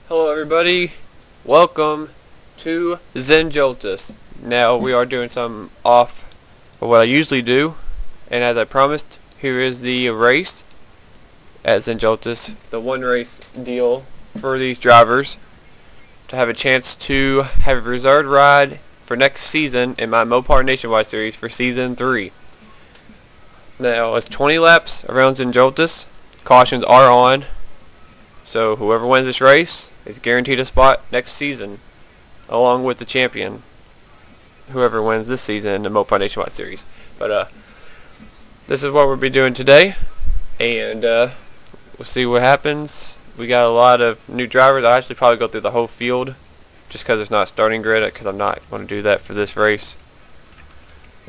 Hello everybody, welcome to Zen Joltis. Now we are doing some off of what I usually do, and as I promised, here is the race at Zen Joltis, the one race deal for these drivers to have a chance to have a reserved ride for next season in my Mopar Nationwide Series for Season 3. Now it's 20 laps around Zen Joltis, cautions are on, so whoever wins this race is guaranteed a spot next season, along with the champion, whoever wins this season in the Mopar Nationwide Series. But this is what we'll be doing today, and we'll see what happens. We got a lot of new drivers. I'll actually probably go through the whole field, just because it's not a starting grid, because I'm not going to do that for this race.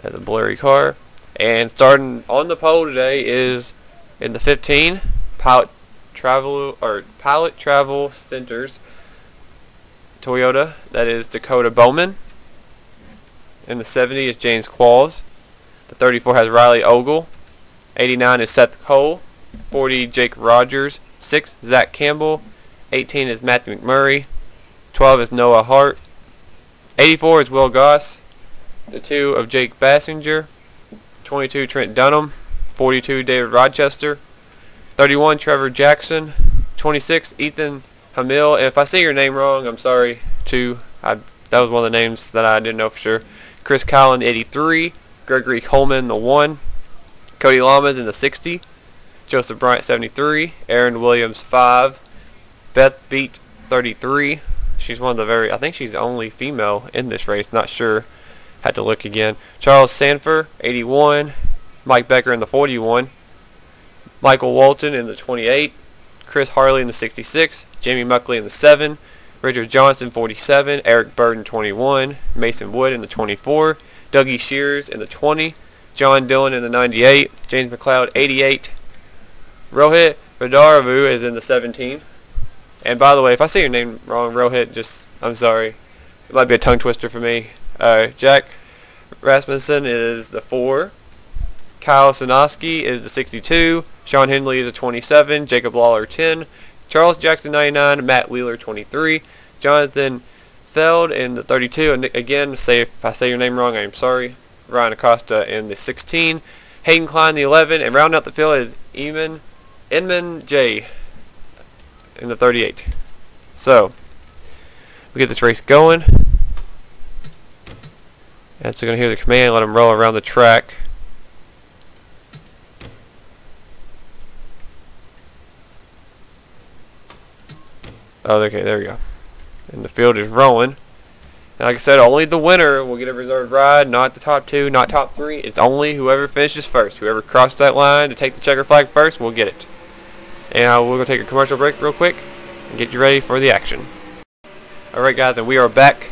That's a blurry car. And starting on the pole today is in the 15, Pilot Travel Centers Toyota, that is Dakota Bowman. In the 70 is James Qualls. The 34 has Riley Ogle. 89 is Seth Cole. 40 Jake Rogers. 6 Zach Campbell. 18 is Matthew McMurray. 12 is Noah Hart. 84 is Will Goss. The 2 of Jake Bassinger. 22 Trent Dunham. 42 David Rochester. 31 Trevor Jackson. 26 Ethan Hamil. If I say your name wrong, I'm sorry too. That was one of the names that I didn't know for sure. Chris Collin 83. Gregory Coleman the 1. Cody Lamas in the 60. Joseph Bryant 73. Aaron Williams 5. Beth Beat 33. She's one of the I think she's the only female in this race, not sure. Had to look again. Charles Sanford 81. Mike Becker in the 41. Michael Walton in the 28. Chris Harley in the 66. Jamie Muckley in the 7. Richard Johnson 47. Eric Burden 21. Mason Wood in the 24. Dougie Shears in the 20. John Dillon in the 98. James McLeod 88. Rohit Radaravu is in the 17. And by the way, if I say your name wrong, Rohit, I'm sorry. It might be a tongue twister for me. Jack Rasmussen is the 4. Kyle Sinoski is the 62. Sean Henley is a 27. Jacob Lawler 10. Charles Jackson 99. Matt Wheeler 23. Jonathan Feld in the 32. And again, if I say your name wrong, I'm sorry. Ryan Acosta in the 16. Hayden Klein the 11. And rounding out the field is Inman J in the 38. So we get this race going. And so we're going to hear the command, let them roll around the track. Oh, okay, there we go. And the field is rolling. And like I said, only the winner will get a reserved ride, not the top 2, not top 3. It's only whoever finishes first. Whoever crossed that line to take the checker flag first will get it. And we're going to take a commercial break real quick and get you ready for the action. Alright guys, and we are back.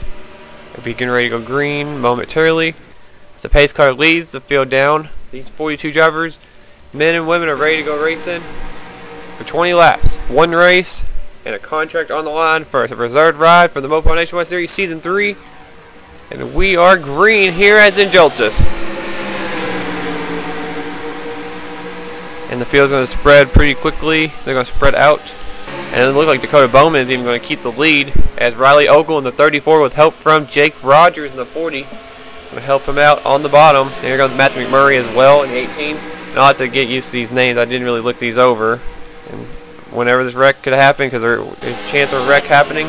We'll be getting ready to go green momentarily. The pace car leads the field down. These 42 drivers, men and women, are ready to go racing for 20 laps. One race and a contract on the line for a reserved ride for the Mopar Nationwide Series Season 3. And we are green here at Zen Joltis. And the field's going to spread pretty quickly. They're going to spread out. And it looks like Dakota Bowman is even going to keep the lead, as Riley Ogle in the 34 with help from Jake Rogers in the 40. Going to help him out on the bottom. And here comes Matthew McMurray as well in the 18. And I'll have to get used to these names. I didn't really look these over. And whenever this wreck could happen, because there's a chance of a wreck happening.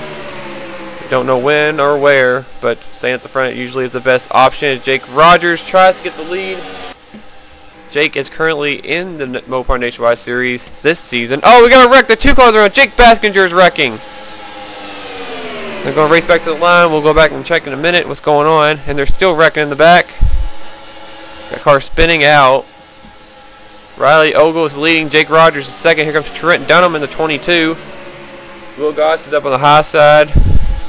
Don't know when or where, but staying at the front usually is the best option. As Jake Rogers tries to get the lead. Jake is currently in the Mopar Nationwide Series this season. Oh, we got a wreck. The 2 cars are on. Jake Baskinger is wrecking. They're going to race back to the line. We'll go back and check in a minute what's going on. And they're still wrecking in the back. That car spinning out. Riley Ogle is leading. Jake Rogers is second. Here comes Trent Dunham in the 22. Will Goss is up on the high side.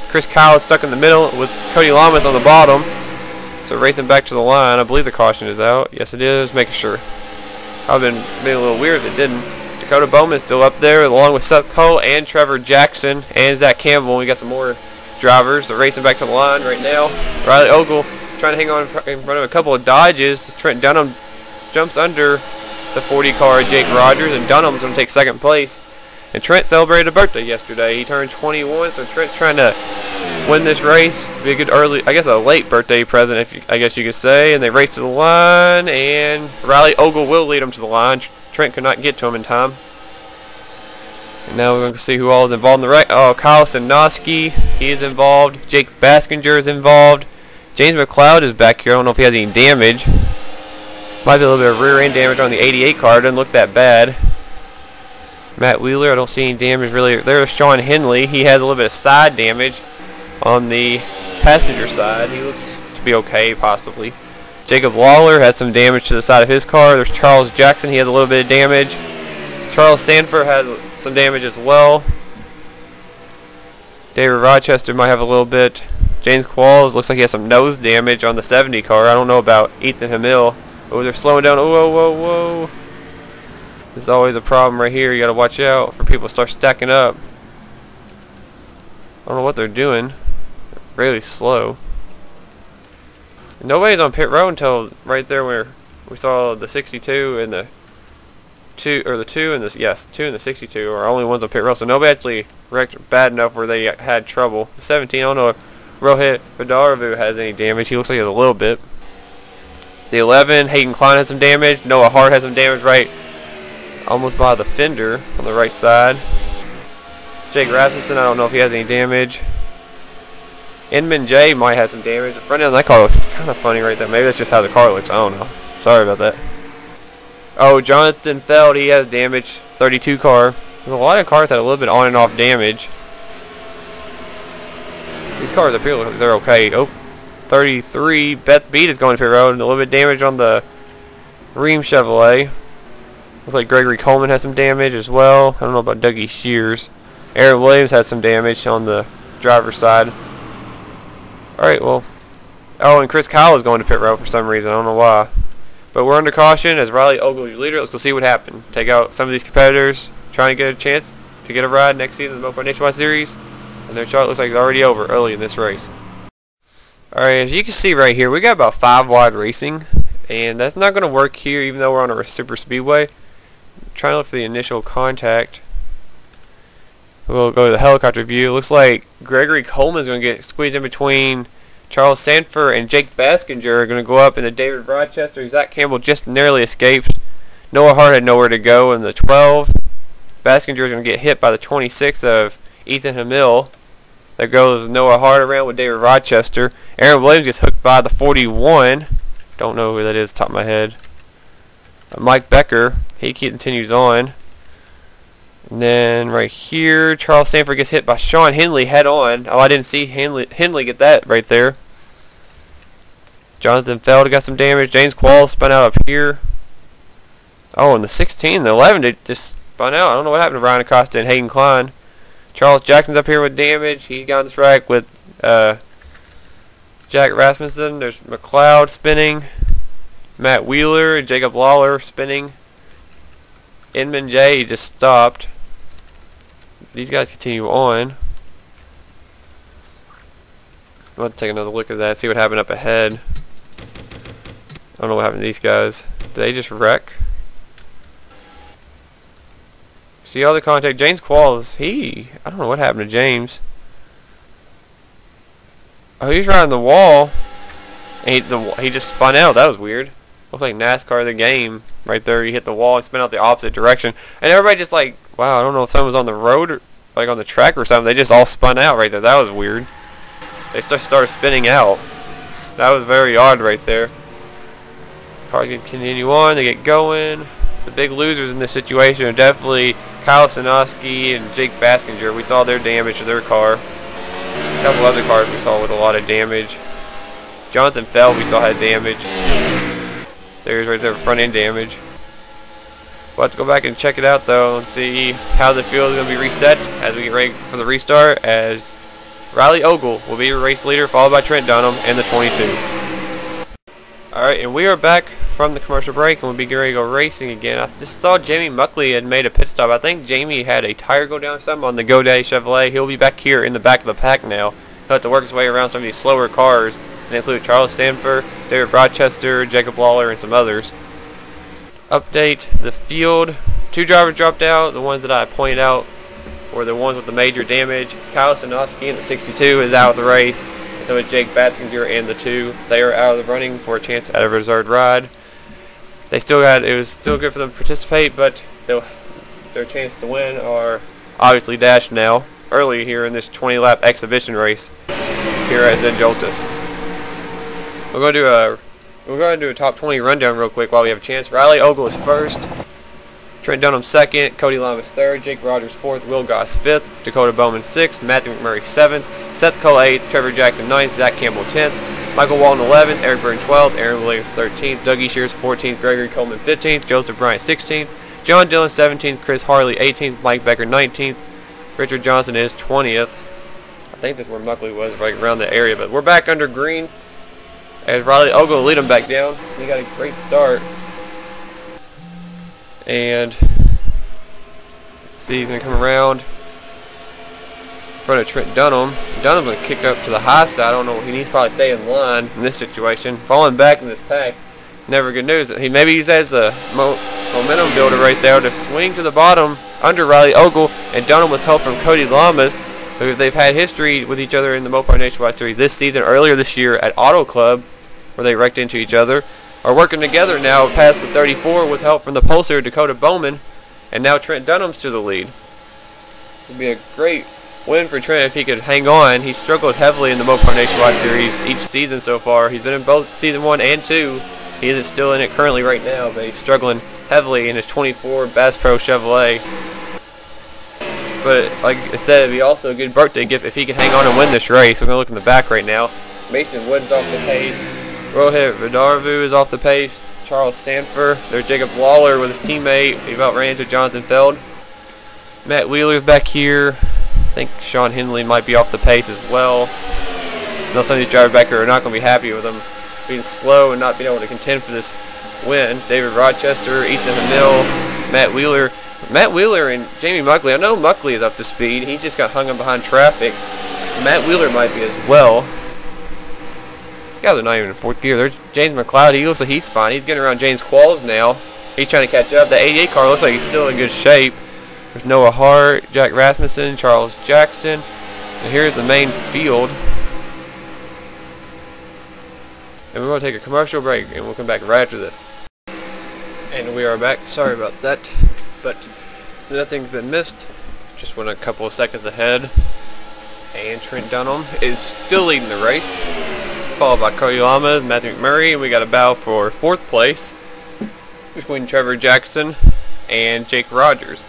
Chris Kyle is stuck in the middle with Cody Lamas on the bottom. So racing back to the line. I believe the caution is out. Yes, it is. Making sure. I've been a little weird if it didn't. Dakota Bowman is still up there, along with Seth Cole and Trevor Jackson and Zach Campbell. We got some more drivers. They're racing back to the line right now. Riley Ogle trying to hang on in front of a couple of Dodges. Trent Dunham jumps under the 40 car Jake Rogers, and Dunham's going to take second place. And Trent celebrated a birthday yesterday. He turned 21, so Trent's trying to win this race. Be a good early, I guess a late birthday present, I guess you could say. And they race to the line, and Riley Ogle will lead them to the line. Trent could not get to him in time. And now we're going to see who all is involved in the race. Oh, Kyle Sinoski, he is involved. Jake Baskinger is involved. James McLeod is back here. I don't know if he has any damage. Might be a little bit of rear end damage on the 88 car. Doesn't look that bad. Matt Wheeler, I don't see any damage really. There's Sean Henley. He has a little bit of side damage on the passenger side. He looks to be okay, possibly. Jacob Lawler has some damage to the side of his car. There's Charles Jackson. He has a little bit of damage. Charles Sanford has some damage as well. David Rochester might have a little bit. James Qualls looks like he has some nose damage on the 70 car. I don't know about Ethan Hamill. Oh, they're slowing down. Oh, whoa, whoa, whoa. This is always a problem right here. You got to watch out for people to start stacking up. I don't know what they're doing. They're really slow. Nobody's on pit road until right there where we saw the 62 and the 2 and the 62 are only ones on pit road. So nobody actually wrecked bad enough where they had trouble. The 17, I don't know if Rohit Vidaravu has any damage. He looks like he has a little bit. The 11, Hayden Klein has some damage. Noah Hart has some damage right almost by the fender on the right side. Jake Rasmussen, I don't know if he has any damage. Inman J might have some damage. The front end of that car looks kind of funny right there. Maybe that's just how the car looks. I don't know. Sorry about that. Oh, Jonathan Feld, he has damage. 32 car. There's a lot of cars that had a little bit on and off damage. These cars up here look like they're okay. Oh, 33. Beth Beat is going to pit road and a little bit of damage on the Ream Chevrolet. Looks like Gregory Coleman has some damage as well. I don't know about Dougie Shears. Aaron Williams has some damage on the driver's side. Alright, well. Oh, and Chris Kyle is going to pit road for some reason. I don't know why. But we're under caution as Riley Ogle is your leader. Let's go see what happened. Take out some of these competitors trying to get a chance to get a ride next season in the Mopar Nationwide Series. And their chart looks like it's already over early in this race. Alright, as you can see right here, we got about 5 wide racing. And that's not going to work here even though we're on a super speedway. Trying to look for the initial contact. We'll go to the helicopter view. Looks like Gregory Coleman is going to get squeezed in between Charles Sanford and Jake Baskinger are going to go up into David Rochester. Zach Campbell just narrowly escaped. Noah Hart had nowhere to go in the 12. Baskinger is going to get hit by the 26 of Ethan Hamill. There goes Noah Hart around with David Rochester. Aaron Williams gets hooked by the 41. Don't know who that is off the top of my head. Mike Becker, he continues on. And then right here, Charles Sanford gets hit by Sean Henley head on. Oh, I didn't see Henley get that right there. Jonathan Feld got some damage. James Qualls spun out up here. Oh, and the 16, the 11 it just spun out. I don't know what happened to Ryan Acosta and Hayden Klein. Charles Jackson's up here with damage. He got on the track with Jack Rasmussen. There's McLeod spinning. Matt Wheeler and Jacob Lawler spinning. Inman J just stopped. These guys continue on. I'll take another look at that, see what happened up ahead. I don't know what happened to these guys. Did they just wreck? See all the contact. James Qualls, I don't know what happened to James. Oh, he's riding the wall. And he just spun out. That was weird. Looks like NASCAR the game. Right there, he hit the wall and spun out the opposite direction. And everybody just like, wow, I don't know if someone was on the road or like on the track or something. They just all spun out right there. That was weird. They started spinning out. That was very odd right there. Cars can continue on. They get going. The big losers in this situation are definitely Kyle Sinoski and Jake Baskinger. We saw their damage to their car. A couple other cars we saw with a lot of damage. Jonathan Feld we saw had damage. There's right there front end damage. Let's go back and check it out though and see how the field is going to be reset as we get ready for the restart, as Riley Ogle will be your race leader, followed by Trent Dunham in the 22. Alright, and we are back from the commercial break and we'll be getting ready to go racing again. I just saw Jamie Muckley had made a pit stop. I think Jamie had a tire go down or something on the GoDaddy Chevrolet. He'll be back here in the back of the pack now. He'll have to work his way around some of these slower cars. They include Charles Sanford, David Rochester, Jacob Lawler, and some others. Update the field. 2 drivers dropped out. The ones that I pointed out were the ones with the major damage. Kyle Sanoski in the 62 is out of the race. And so is Jake Battinger in the 2. They are out of the running for a chance at a reserved ride. It was still good for them to participate, but their chance to win are obviously dashed now. Early here in this 20-lap exhibition race here at Zen Joltis. We're going to do a top 20 rundown real quick while we have a chance. Riley Ogle is first, Trent Dunham second, Cody Lamas third, Jake Rogers fourth, Will Goss fifth, Dakota Bowman sixth, Matthew McMurray seventh, Seth Cole eighth, Trevor Jackson ninth, Zach Campbell 10th, Michael Walton 11th, Eric Byrne 12th, Aaron Williams 13th, Dougie Shears 14th, Gregory Coleman 15th, Joseph Bryant 16th, John Dillon 17th, Chris Harley 18th, Mike Becker 19th, Richard Johnson is 20th. I think this is where Muckley was, right around the area, but we're back under green as Riley Ogle will lead him back down. He got a great start. And see, he's going to come around in front of Trent Dunham. Dunham's going to kick up to the high side. I don't know. He needs to probably stay in line in this situation. Falling back in this pack, never good news. Maybe he has a momentum builder right there to swing to the bottom under Riley Ogle, and Dunham with help from Cody Lamas, who they've had history with each other in the Mopar Nationwide Series this season, earlier this year at Auto Club, where they wrecked into each other, are working together now past the 34 with help from the Pulsar Dakota Bowman, and now Trent Dunham's to the lead. It would be a great win for Trent if he could hang on. He struggled heavily in the Mopar Nationwide Series each season so far. He's been in both season 1 and 2. He isn't still in it currently right now, but he's struggling heavily in his 24 Bass Pro Chevrolet. But like I said, it'd be also a good birthday gift if he can hang on and win this race. We're going to look in the back right now. Mason Wood's off the pace. Rohit Vidarvu is off the pace. Charles Sanford. There's Jacob Lawler with his teammate. He about ran into Jonathan Feld. Matt Wheeler's back here. I think Sean Henley might be off the pace as well. I know some of these drivers back here are not going to be happy with him being slow and not being able to contend for this win. David Rochester, Ethan Hamil, Matt Wheeler. Matt Wheeler and Jamie Muckley. I know Muckley is up to speed. He just got hung up behind traffic. Matt Wheeler might be as well. These guys are not even in fourth gear. There's James McLeod. He looks like he's fine. He's getting around James Qualls now. He's trying to catch up. The 88 car looks like he's still in good shape. There's Noah Hart, Jack Rasmussen, Charles Jackson. And here's the main field. And we're going to take a commercial break, and we'll come back right after this. And we are back. Sorry about that, but nothing's been missed. Just went a couple of seconds ahead. And Trent Dunham is still leading the race, followed by Cody Lamas, Matthew McMurray, and we got a battle for fourth place between Trevor Jackson and Jake Rogers.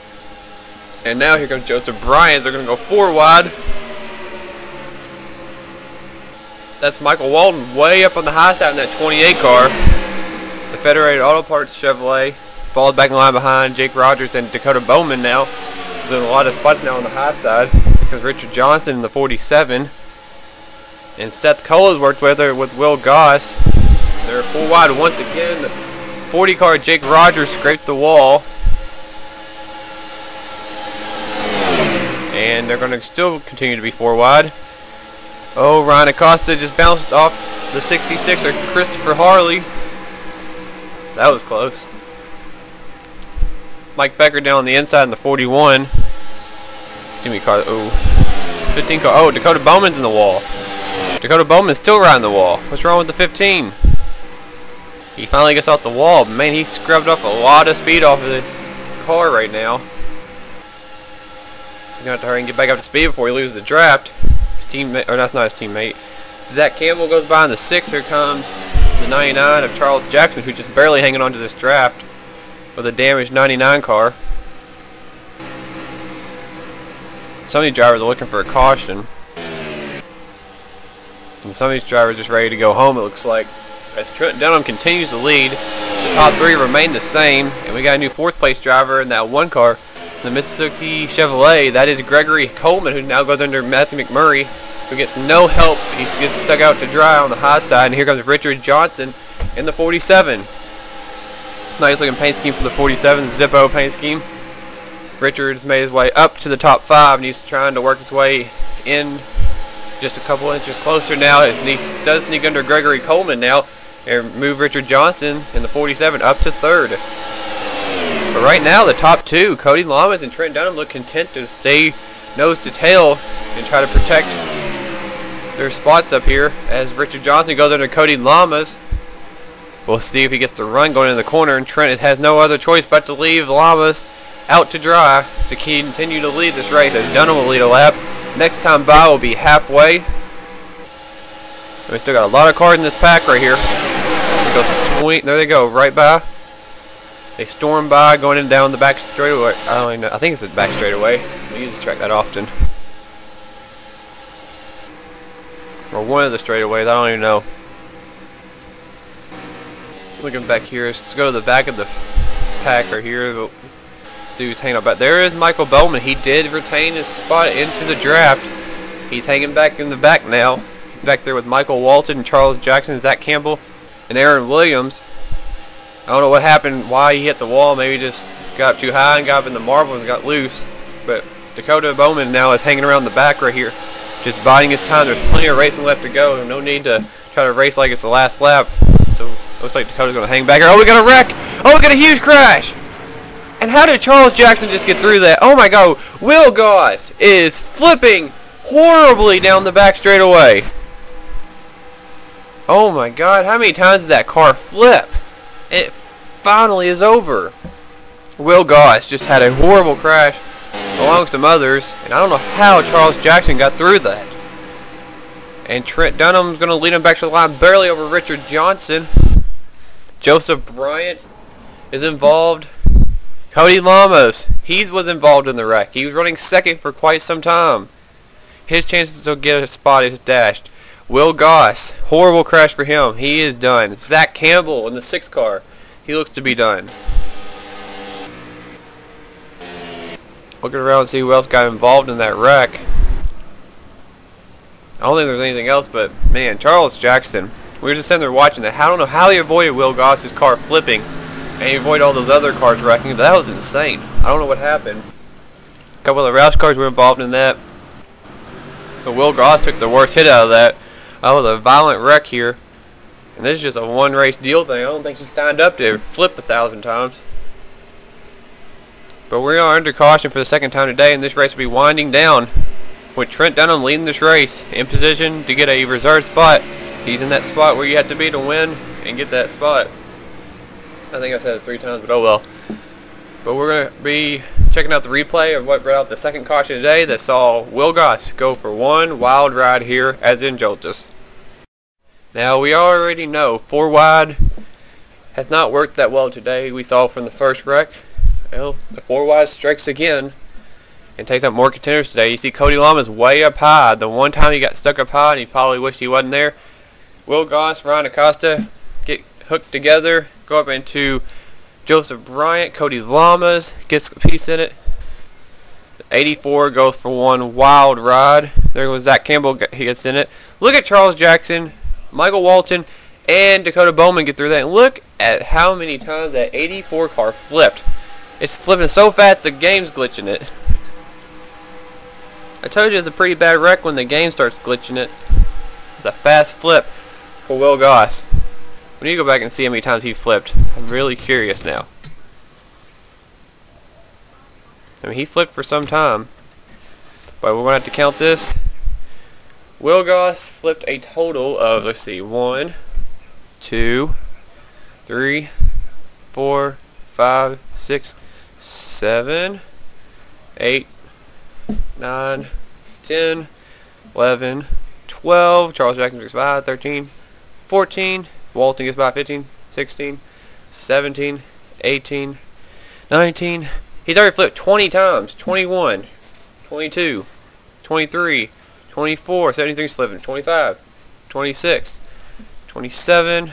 And now here comes Joseph Bryant. They're going to go 4 wide. That's Michael Walton way up on the high side in that 28 car. The Federated Auto Parts Chevrolet followed back in line behind Jake Rogers and Dakota Bowman now. Doing a lot of spots now on the high side because Richard Johnson in the 47. And Seth Cole has worked with her with Will Goss. They're 4 wide once again. The 40 car Jake Rogers scraped the wall. And they're going to still continue to be 4 wide. Oh, Ryan Acosta just bounced off the 66er Christopher Harley. That was close. Mike Becker down on the inside in the 41. Excuse me, car. Oh, 15 car. Oh, Dakota Bowman's in the wall. Dakota Bowman's still riding the wall. What's wrong with the 15? He finally gets off the wall. Man, he scrubbed off a lot of speed off of this car right now. He's going to have to hurry and get back up to speed before he loses the draft. His teammate, or that's not his teammate. Zach Campbell goes by in the 6. Here comes the 99 of Charles Jackson, who's just barely hanging on to this draft with a damaged 99 car. Some of these drivers are looking for a caution. And some of these drivers are just ready to go home, it looks like. As Trent Dunham continues to lead, the top 3 remain the same. And we got a new 4th place driver in that 1 car, the Mitsubishi Chevrolet. That is Gregory Coleman, who now goes under Matthew McMurray, who gets no help. He gets stuck out to dry on the high side. And here comes Richard Johnson in the 47. Nice looking paint scheme for the 47, Zippo paint scheme. Richard's made his way up to the top 5, and he's trying to work his way in just a couple inches closer now. He does sneak under Gregory Coleman now and move Richard Johnson in the 47 up to 3rd. But right now, the top 2, Cody Lamas and Trent Dunham, look content to stay nose to tail and try to protect their spots up here as Richard Johnson goes under Cody Lamas. We'll see if he gets the run going in the corner, and Trent has no other choice but to leave Lamas out to dry to continue to lead this race, as Dunham will lead a lap. Next time by will be halfway. And we still got a lot of cars in this pack right here. There they go, right by. They storm by, going in down the back straightaway. I don't even know. I think it's the back straightaway. We use this track that often. Or one of the straightaways, I don't even know. Looking back here, let's go to the back of the pack right here. Let's see who's hanging up back. There is Michael Bowman. He did retain his spot into the draft. He's hanging back in the back now. He's back there with Michael Walton, Charles Jackson, Zach Campbell, and Aaron Williams. I don't know what happened, why he hit the wall. Maybe he just got up too high and got up in the marble and got loose. But Dakota Bowman now is hanging around the back right here, just biding his time. There's plenty of racing left to go. No need to try to race like it's the last lap. So looks like Dakota's going to hang back here. Oh, we got a wreck! Oh, we got a huge crash! And how did Charles Jackson just get through that? Oh my God! Will Goss is flipping horribly down the back straightaway. Oh my God! How many times did that car flip? It finally is over. Will Goss just had a horrible crash along with some others, and I don't know how Charles Jackson got through that. And Trent Dunham's going to lead him back to the line, barely over Richard Johnson. Joseph Bryant is involved. Cody Lamas, he was involved in the wreck. He was running second for quite some time. His chances to get a spot is dashed. Will Goss, horrible crash for him. He is done. Zach Campbell in the 6th car. He looks to be done. Looking around to see who else got involved in that wreck. I don't think there's anything else, but man, Charles Jackson. We were just sitting there watching that. I don't know how he avoided Will Goss's car flipping and he avoided all those other cars wrecking. That was insane. I don't know what happened. A couple of the Roush cars were involved in that. But Will Goss took the worst hit out of that. That was a violent wreck here. And this is just a one race deal thing. I don't think he signed up to flip 1,000 times. But we are under caution for the second time today, and this race will be winding down with Trent Dunham leading this race in position to get a reserved spot. He's in that spot where you have to be to win and get that spot. I think I said it 3 times, but oh well. But we're going to be checking out the replay of what brought out the second caution today that saw Will Goss go for one wild ride here at Zen Joltis. Now we already know 4 wide has not worked that well today. We saw from the first wreck. Well, the 4 wide strikes again and takes up more contenders today. You see Cody Lamas way up high. The one time he got stuck up high and he probably wished he wasn't there. Will Goss, Ryan Acosta get hooked together, go up into Joseph Bryant. Cody Lamas gets a piece in it. 84 goes for one wild ride. There goes Zach Campbell, he gets in it. Look at Charles Jackson, Michael Walton, and Dakota Bowman get through that. And look at how many times that 84 car flipped. It's flipping so fast the game's glitching it. I told you it's a pretty bad wreck when the game starts glitching it. It's a fast flip for Will Goss. We need to go back and see how many times he flipped. I'm really curious now. I mean, he flipped for some time. But we're going to have to count this. Will Goss flipped a total of, let's see, 1, 2, 3, 4, 5, 6, 7, 8, 9, 10, 11, 12. Charles Jackson gets by 13, 14. Walton gets by 15, 16, 17, 18, 19. He's already flipped 20 times. 21, 22, 23, 24, 73's flipping, 25, 26, 27,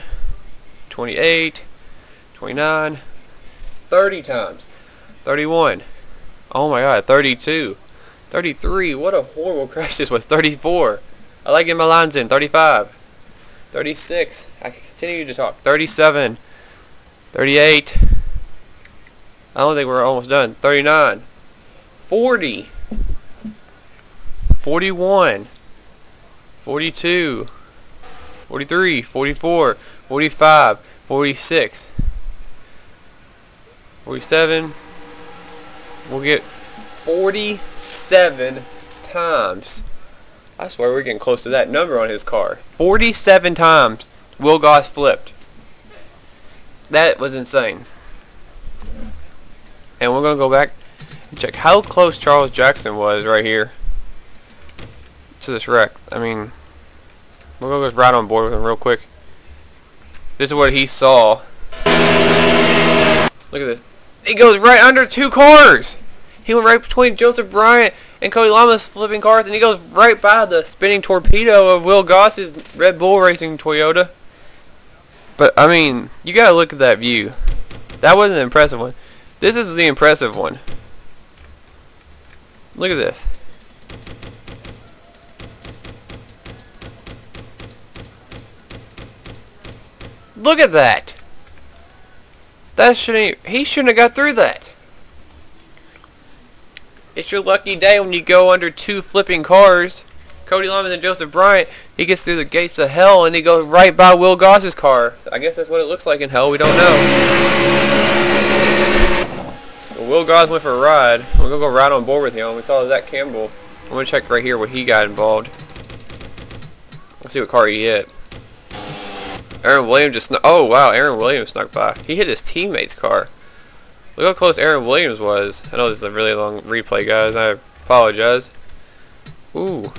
28, 29, 30 times. 31. Oh my God, 32. 33. What a horrible crash this was. 34. I like getting my lines in. 35. 36. I continue to talk. 37. 38. I don't think we're almost done. 39. 40. 41. 42. 43. 44. 45. 46. 47. We'll get 47 times. I swear we're getting close to that number on his car. 47 times Will Goss flipped. That was insane. And we're going to go back and check how close Charles Jackson was right here to this wreck. I mean, we're going to go right on board with him real quick. This is what he saw. Look at this. He goes right under 2 cars. He went right between Joseph Bryant and Cody Lamas flipping cars, and he goes right by the spinning torpedo of Will Goss's Red Bull Racing Toyota. But, I mean, you gotta look at that view. That wasn't an impressive one. This is the impressive one. Look at this. Look at that. He shouldn't have got through that. It's your lucky day when you go under 2 flipping cars. Cody Lamas and Joseph Bryant, he gets through the gates of hell and he goes right by Will Goss's car. So I guess that's what it looks like in hell. We don't know. But Will Goss went for a ride. We're going to go right on board with him. We saw Zach Campbell. I'm going to check right here where he got involved. Let's see what car he hit. Aaron Williams just oh wow, Aaron Williams snuck by. He hit his teammate's car. Look how close Aaron Williams was. I know this is a really long replay, guys. I apologize. Ooh.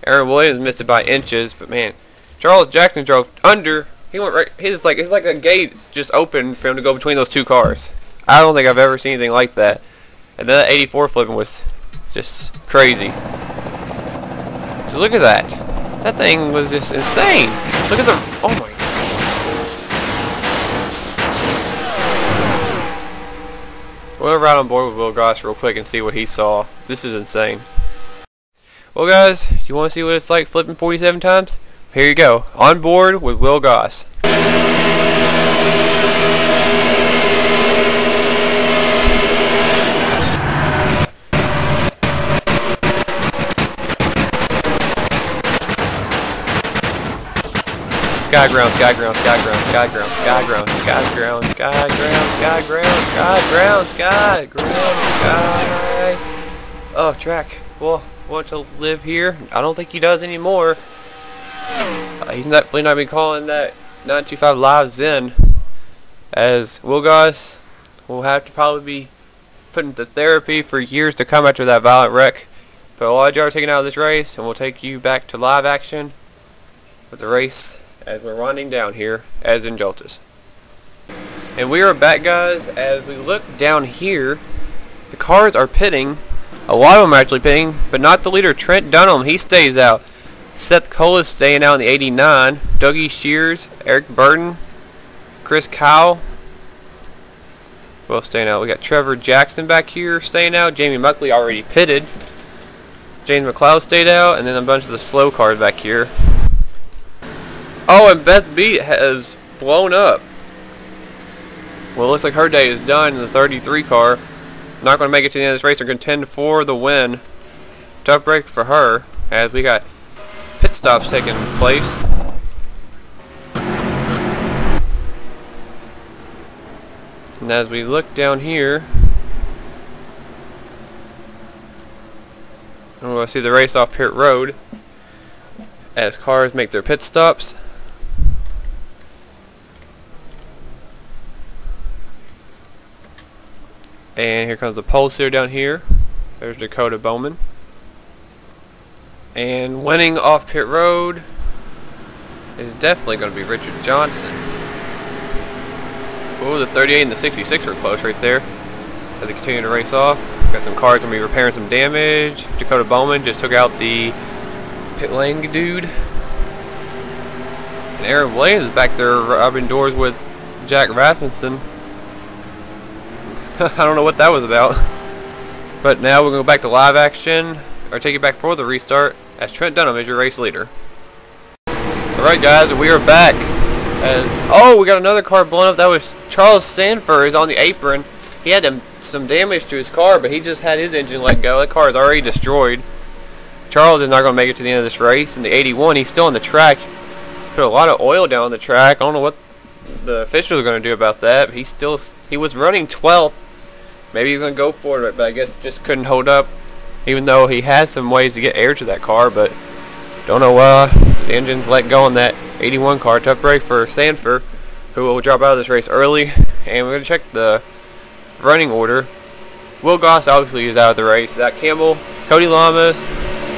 Aaron Williams missed it by inches, but man, Charles Jackson drove under. He went right. It's like a gate just opened for him to go between those 2 cars. I don't think I've ever seen anything like that. And then that 84 flipping was just crazy. Just look at that. That thing was just insane. Look at the... Oh my God. We'll ride on board with Will Goss real quick and see what he saw. This is insane. Well guys, you want to see what it's like flipping 47 times? Here you go. On board with Will Goss. Sky ground, sky ground, sky ground, sky ground, sky ground, sky ground, sky ground, sky ground, sky ground, sky ground, sky. Oh, track. Well, want to live here? I don't think he does anymore. He's definitely not been calling that 925 Live Zen, as Will Goss will have to probably be put into therapy for years to come after that violent wreck. But a lot of y'all are taken out of this race, and we'll take you back to live action with the race as we're winding down here at Zen Joltis. And we are back, guys. As we look down here, the cars are pitting. A lot of them are actually pitting, but not the leader, Trent Dunham. He stays out. Seth Colas staying out in the 89. Dougie Shears, Eric Burton, Chris Kyle both staying out. We got Trevor Jackson back here staying out. Jamie Muckley already pitted. James McLeod stayed out, and then a bunch of the slow cars back here. Oh, and Beth Beat has blown up. Well, it looks like her day is done in the 33 car. Not going to make it to the end of this race or contend for the win. Tough break for her, as we got pit stops taking place. And as we look down here, and we'll see the race off pit road as cars make their pit stops. And here comes the pole sitter down here. There's Dakota Bowman. And winning off pit road is definitely going to be Richard Johnson. Oh, the 38 and the 66 are close right there as they continue to race off. Got some cars going to be repairing some damage. Dakota Bowman just took out the pit lane dude. And Aaron Williams is back there rubbing doors with Jack Rasmussen. I don't know what that was about. But now we're going to go back to live action, or take it back for the restart, as Trent Dunham is your race leader. Alright guys, we are back. Oh, we got another car blown up. That was Charles Sanford is on the apron. He had some damage to his car, but he just had his engine let go. That car is already destroyed. Charles is not going to make it to the end of this race. In the 81, he's still on the track. Put a lot of oil down the track. I don't know what the officials are going to do about that. But he was running 12th. Maybe he's going to go for it, but I guess just couldn't hold up even though he has some ways to get air to that car, but don't know the engine's let go on that 81 car. Tough break for Sanford, who will drop out of this race early. And we're going to check the running order. Will Goss obviously is out of the race. Zach Campbell, Cody Lamas,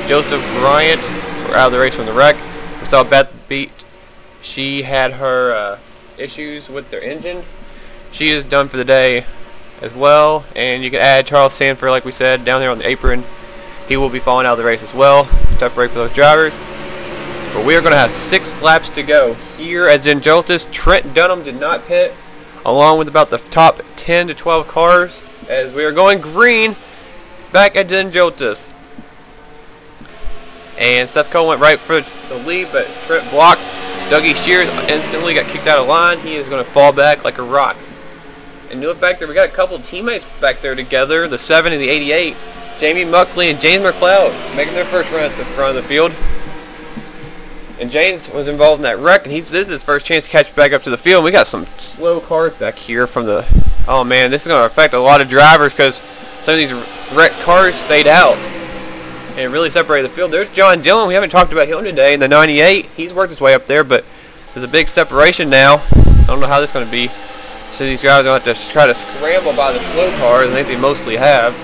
Joseph Bryant were out of the race from the wreck. We saw Beth Beat. She had her issues with their engine. She is done for the day as well. And you can add Charles Sanford, like we said, down there on the apron. He will be falling out of the race as well. Tough break for those drivers. But we are going to have 6 laps to go here at Zen Joltis. Trent Dunham did not pit, along with about the top 10 to 12 cars, as we are going green back at Zen Joltis. And Seth Cole went right for the lead, but Trent blocked. Dougie Shears instantly got kicked out of line. He is going to fall back like a rock. And you look back there, we got a couple teammates back there together, the 7 and the 88. Jamie Muckley and James McLeod making their first run at the front of the field. And James was involved in that wreck, and this is his first chance to catch back up to the field. And we got some slow cars back here from the... Oh man, this is going to affect a lot of drivers because some of these wrecked cars stayed out and really separated the field. There's John Dillon. We haven't talked about him today in the 98. He's worked his way up there, but there's a big separation now. I don't know how this is going to be. So these guys are going to have to try to scramble by the slow cars. I think they mostly have.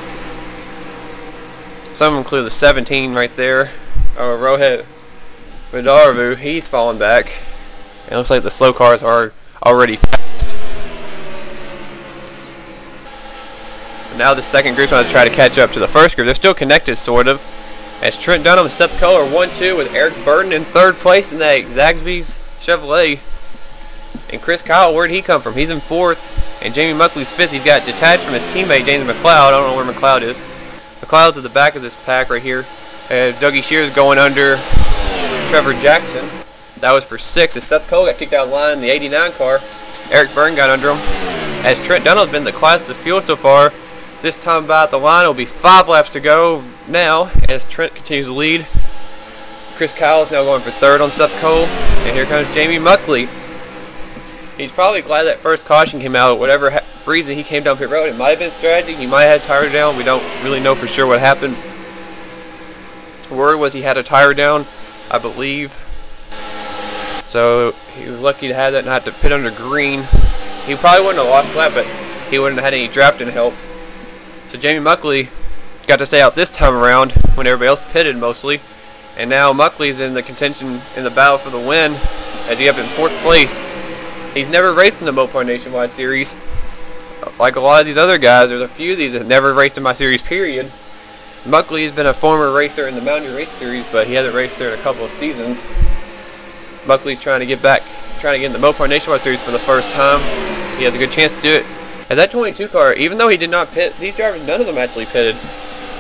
Some of them include the 17 right there. Oh, Rohit Vidaravu, he's falling back. It looks like the slow cars are already passed. And now the second group's going to try to catch up to the first group. They're still connected, sort of. As Trent Dunham and Seth Cole are 1-2 with Eric Burton in third place in that Zaxby's Chevrolet. And Chris Kyle, where'd he come from? He's in fourth. And Jamie Muckley's fifth. He's got detached from his teammate, James McLeod. I don't know where McLeod is. McLeod's at the back of this pack right here. Dougie Shears going under Trevor Jackson. That was for 6. As Seth Cole got kicked out of line in the 89 car. Eric Byrne got under him. As Trent Dunham's been the class of the field so far. This time by the line, it'll be 5 laps to go now as Trent continues to lead. Chris Kyle is now going for third on Seth Cole. And here comes Jamie Muckley. He's probably glad that first caution came out. Whatever reason he came down pit road, it might have been strategy. He might have had tire down. We don't really know for sure what happened. Word was he had a tire down, I believe. So he was lucky to have that and not have to pit under green. He probably wouldn't have lost that, but he wouldn't have had any drafting help. So Jamie Muckley got to stay out this time around when everybody else pitted mostly. And now Muckley's in the contention in the battle for the win as he up in 4th place. He's never raced in the Mopar Nationwide Series. Like a lot of these other guys, there's a few of these that never raced in my series, period. Muckley has been a former racer in the Mountain Race Series, but he hasn't raced there in a couple of seasons. Muckley's trying to get back, trying to get in the Mopar Nationwide Series for the first time. He has a good chance to do it. And that 22 car, even though he did not pit, these drivers, none of them actually pitted.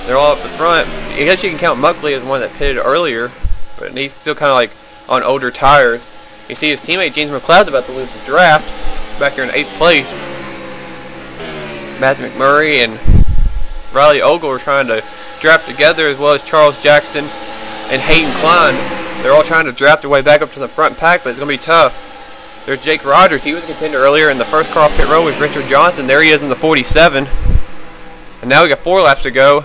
They're all up the front. I guess you can count Muckley as one that pitted earlier, but he's still kind of like on older tires. You see his teammate James McLeod's about to lose the draft back here in 8th place. Matthew McMurray and Riley Ogle are trying to draft together, as well as Charles Jackson and Hayden Klein. They're all trying to draft their way back up to the front pack, but it's going to be tough. There's Jake Rogers. He was a contender earlier in the first car off pit road with Richard Johnson. There he is in the 47. And now we got 4 laps to go.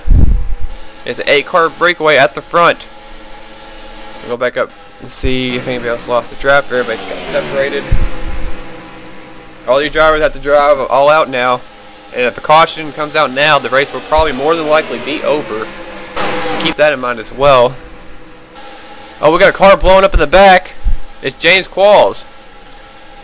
It's an 8-car breakaway at the front. We'll go back up and see if anybody else lost the draft. Everybody's got separated. All these drivers have to drive all out now. And if the caution comes out now, the race will probably more than likely be over. So keep that in mind as well. Oh, we got a car blowing up in the back. It's James Qualls.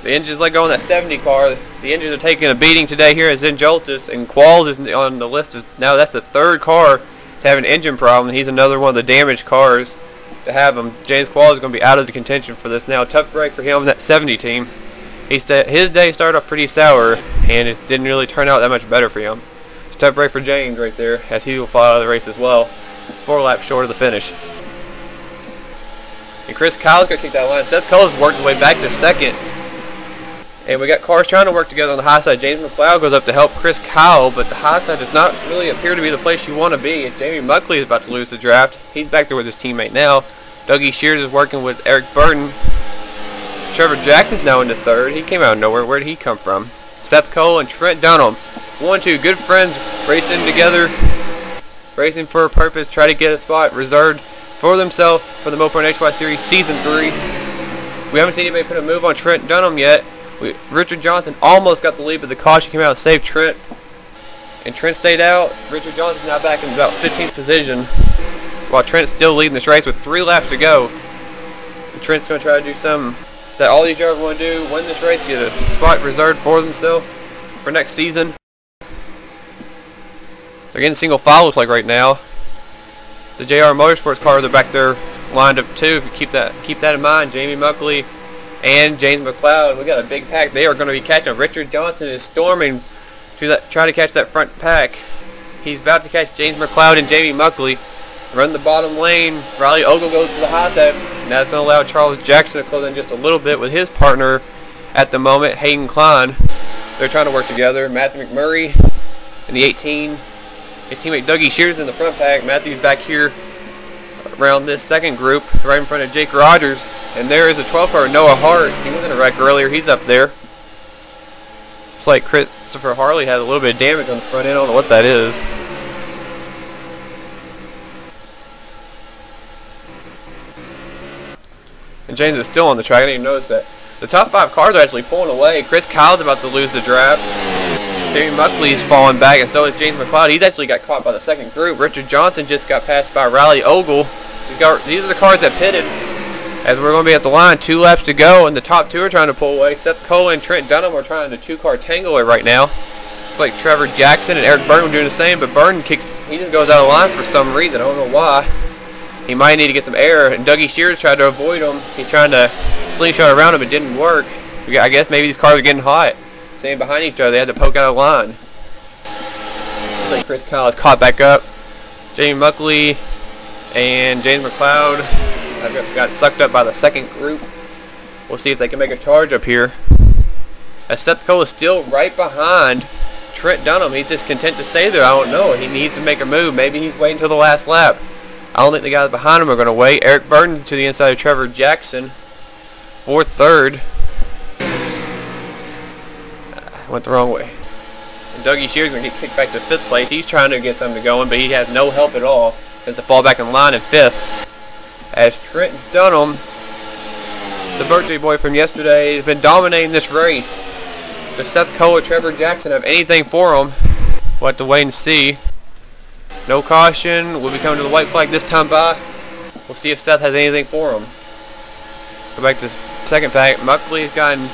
The engine's let go on that 70 car. The engines are taking a beating today here at Zen Joltis, and Qualls is on the list of, now that's the 3rd car to have an engine problem. He's another one of the damaged cars to have him. James Qualls is going to be out of the contention for this now. Tough break for him in that 70 team. His day started off pretty sour, and it didn't really turn out that much better for him. It's a tough break for James right there, as he will fall out of the race as well. 4 laps short of the finish. And Chris Kyle's got kicked out of line. Seth Cole's worked his way back to 2nd. And we got cars trying to work together on the high side. James McLeod goes up to help Chris Kyle, but the high side does not really appear to be the place you want to be. As Jamie Muckley is about to lose the draft. He's back there with his teammate now. Dougie Shears is working with Eric Burton. Trevor Jackson's now into 3rd. He came out of nowhere. Where did he come from? Seth Cole and Trent Dunham. 1-2, good friends racing together. racing for a purpose, try to get a spot reserved for themselves for the Mopar Nationwide Series Season 3. We haven't seen anybody put a move on Trent Dunham yet. Richard Johnson almost got the lead, but the caution came out and saved Trent. And Trent stayed out. Richard Johnson's now back in about 15th position, while Trent's still leading this race with 3 laps to go. And Trent's going to try to do something that all these drivers want to do, win this race, get a spot reserved for themselves for next season. They're getting single file, looks like, right now. The JR Motorsports cars are back there lined up too. If you keep that in mind, Jamie Muckley and James McLeod. We got a big pack. They are going to be catching. Richard Johnson is storming to try to catch that front pack. He's about to catch James McLeod and Jamie Muckley. Run the bottom lane. Riley Ogle goes to the high side. And that's going to allow Charles Jackson to close in just a little bit with his partner at the moment, Hayden Klein. They're trying to work together. Matthew McMurray in the 18. His teammate Dougie Shears in the front pack. Matthew's back here around this second group, right in front of Jake Rogers. And there is a 12 car, Noah Hart. He was in a wreck earlier. He's up there. It's like Christopher Harley had a little bit of damage on the front end. I don't know what that is. And James is still on the track. I didn't even notice that. The top 5 cars are actually pulling away. Chris Kyle's about to lose the draft. Jamie Muckley's falling back, and so is James McLeod. He's actually got caught by the second group. Richard Johnson just got passed by Riley Ogle. These are the cars that pitted. As we're going to be at the line, 2 laps to go, and the top 2 are trying to pull away. Seth Cole and Trent Dunham are trying to 2-car tangle it right now. It's like Trevor Jackson and Eric Burton are doing the same, but Burton he just goes out of line for some reason. I don't know why. He might need to get some air, and Dougie Shears tried to avoid him. He's trying to slingshot around him. It didn't work. I guess maybe these cars are getting hot. Staying behind each other, they had to poke out of line. Looks like Chris Kyle is caught back up. Jamie Muckley and James McLeod got sucked up by the second group. We'll see if they can make a charge up here. As Seth Cole is still right behind Trent Dunham. He's just content to stay there. I don't know. He needs to make a move. Maybe he's waiting until the last lap. I don't think the guys behind him are going to wait. Eric Burton to the inside of Trevor Jackson for third. Went the wrong way. And Dougie Shears is going to get kicked back to 5th place. He's trying to get something going, but he has no help at all. Has to fall back in line in 5th. As Trent Dunham, the birthday boy from yesterday, has been dominating this race. Does Seth Cole or Trevor Jackson have anything for him? We'll have to wait and see. No caution. We'll be coming to the white flag this time by. We'll see if Seth has anything for him. Go back to the second pack. Muckley's gotten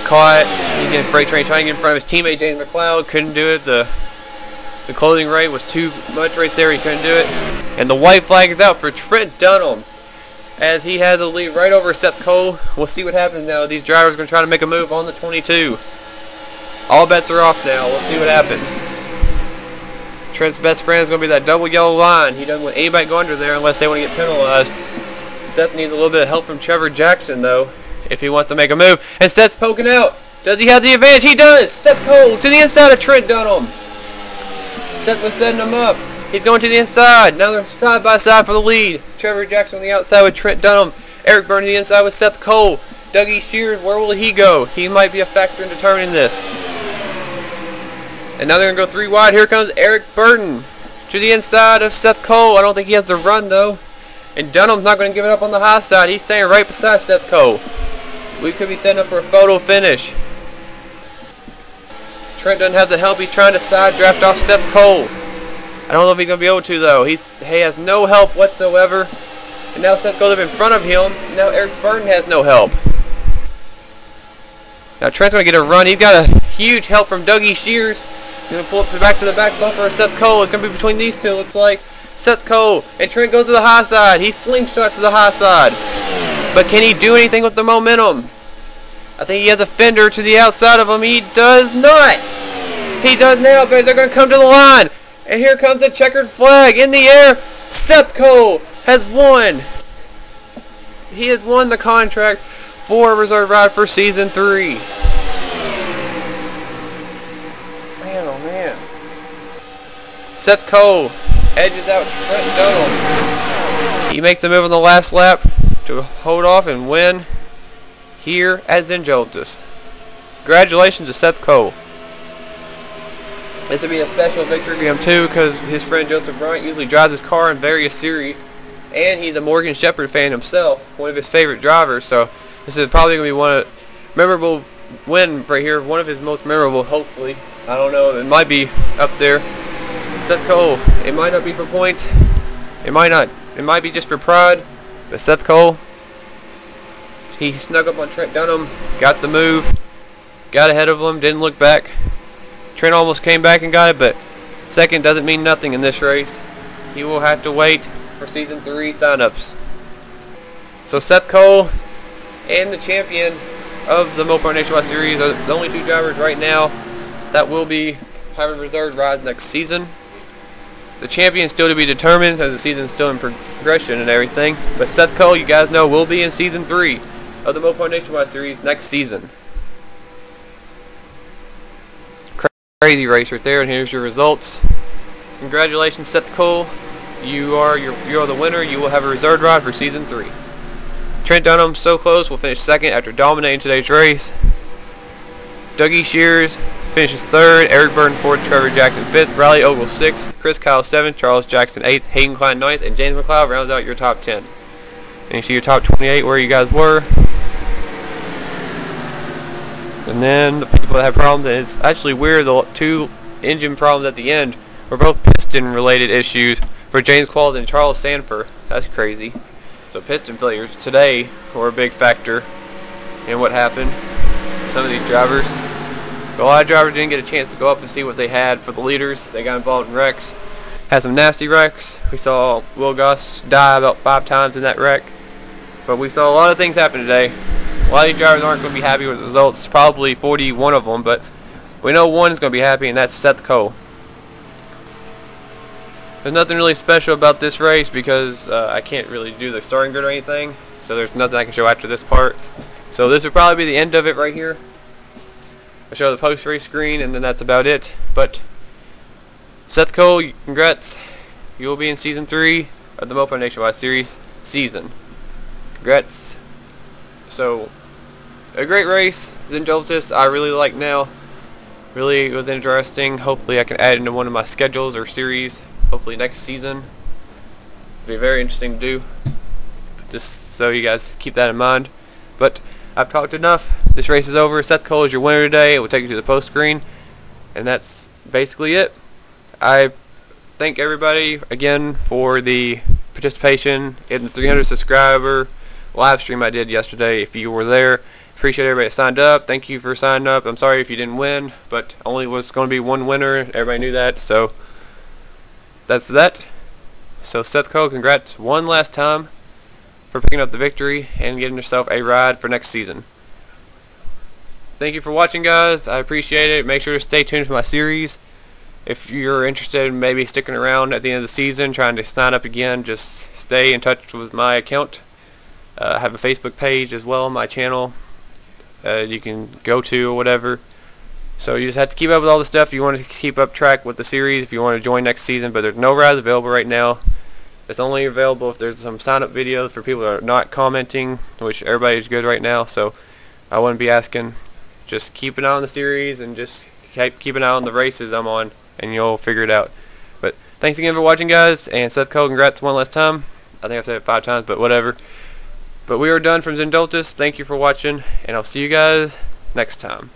caught. He's getting freight train trying to get in front of his teammate James McLeod. Couldn't do it. The closing rate was too much right there. He couldn't do it. And the white flag is out for Trent Dunham, as he has a lead right over Seth Cole. We'll see what happens now. These drivers are going to try to make a move on the 22. All bets are off now. We'll see what happens. Trent's best friend is going to be that double yellow line. He doesn't want anybody to go under there unless they want to get penalized. Seth needs a little bit of help from Trevor Jackson, though, if he wants to make a move. And Seth's poking out. Does he have the advantage? He does. Seth Cole to the inside of Trent Dunham. Seth was setting him up. He's going to the inside. Now they're side by side for the lead. Trevor Jackson on the outside with Trent Dunham. Eric Burton on the inside with Seth Cole. Dougie Shears, where will he go? He might be a factor in determining this. And now they're going to go 3 wide. Here comes Eric Burton to the inside of Seth Cole. I don't think he has to run, though. And Dunham's not going to give it up on the high side. He's staying right beside Seth Cole. We could be setting up for a photo finish. Trent doesn't have the help. He's trying to side draft off Seth Cole. I don't know if he's going to be able to, though. He has no help whatsoever. And now Seth Cole's up in front of him. Now Eric Burton has no help. Now Trent's going to get a run. He's got a huge help from Dougie Shears. He's going to pull up back to the back bumper of Seth Cole. It's going to be between these two, looks like. Seth Cole. And Trent goes to the high side. He slingshots to the high side. But can he do anything with the momentum? I think he has a fender to the outside of him. He does not. He does now, but they're going to come to the line. And here comes the checkered flag in the air. Seth Cole has won. He has won the contract for a reserve ride for Season 3. Man, oh man. Seth Cole edges out Trent Dunham. He makes the move on the last lap to hold off and win here at Zen Joltis. Congratulations to Seth Cole. This would be a special victory for him too, because his friend Joseph Bryant usually drives his car in various series, and he's a Morgan Shepherd fan himself, one of his favorite drivers. So this is probably going to be one of memorable win right here, one of his most memorable. Hopefully, I don't know. It might be up there. Seth Cole. It might not be for points. It might not. It might be just for pride. But Seth Cole, he snuck up on Trent Dunham, got the move, got ahead of him, didn't look back. Trent almost came back and got it, but second doesn't mean nothing in this race. He will have to wait for Season 3 sign-ups. So Seth Cole and the champion of the Mopar Nationwide Series are the only two drivers right now that will be having reserved rides next season. The champion still to be determined, as the season's still in progression and everything. But Seth Cole, you guys know, will be in Season 3 of the Mopar Nationwide Series next season. Crazy race right there, and here's your results. Congratulations, Seth Cole. You are the winner. You will have a reserved ride for Season 3. Trent Dunham, so close, will finish second after dominating today's race. Dougie Shears finishes third. Eric Burton fourth. Trevor Jackson fifth. Riley Ogle sixth. Chris Kyle seventh. Charles Jackson eighth. Hayden Klein ninth. And James McLeod rounds out your top 10. And you see your top 28 where you guys were. And then the people that have problems, and it's actually weird, the two engine problems at the end were both piston related issues for James Qualls and Charles Sanford. That's crazy. So piston failures today were a big factor in what happened to some of these drivers. But a lot of drivers didn't get a chance to go up and see what they had for the leaders. They got involved in wrecks. Had some nasty wrecks. We saw Will Goss die about 5 times in that wreck. But we saw a lot of things happen today. A lot of these drivers aren't going to be happy with the results. Probably 41 of them, but we know one is going to be happy, and that's Seth Cole. There's nothing really special about this race because I can't really do the starting grid or anything, so there's nothing I can show after this part. So this will probably be the end of it right here. I'll show the post-race screen, and then that's about it. But Seth Cole, congrats. You will be in Season 3 of the Mopar Nationwide Series season. Congrats. So, a great race. Zen Joltis, I really like now. Really, it was interesting. Hopefully I can add it into one of my schedules or series. Hopefully next season. It'll be very interesting to do. Just so you guys keep that in mind. But I've talked enough. This race is over. Seth Cole is your winner today. It will take you to the post screen. And that's basically it. I thank everybody again for the participation in the 300 subscriber live stream I did yesterday. If you were there, appreciate everybody that signed up. Thank you for signing up. I'm sorry if you didn't win, but only was going to be one winner. Everybody knew that, so that's that. So Seth Cole, congrats one last time for picking up the victory and getting yourself a ride for next season. Thank you for watching, guys. I appreciate it. Make sure to stay tuned for my series. If you're interested in maybe sticking around at the end of the season, trying to sign up again, just stay in touch with my account. I have a Facebook page as well on my channel you can go to or whatever. So you just have to keep up with all the stuff. You want to keep up track with the series if you want to join next season, but there's no rides available right now. It's only available if there's some sign up videos for people that are not commenting, which everybody's good right now, so I wouldn't be asking. Just keep an eye on the series and just keep an eye on the races I'm on, and you'll figure it out. But thanks again for watching, guys, and Seth Cole, congrats one last time. I think I've said it 5 times, but whatever. But we are done from Zen Joltis. Thank you for watching, and I'll see you guys next time.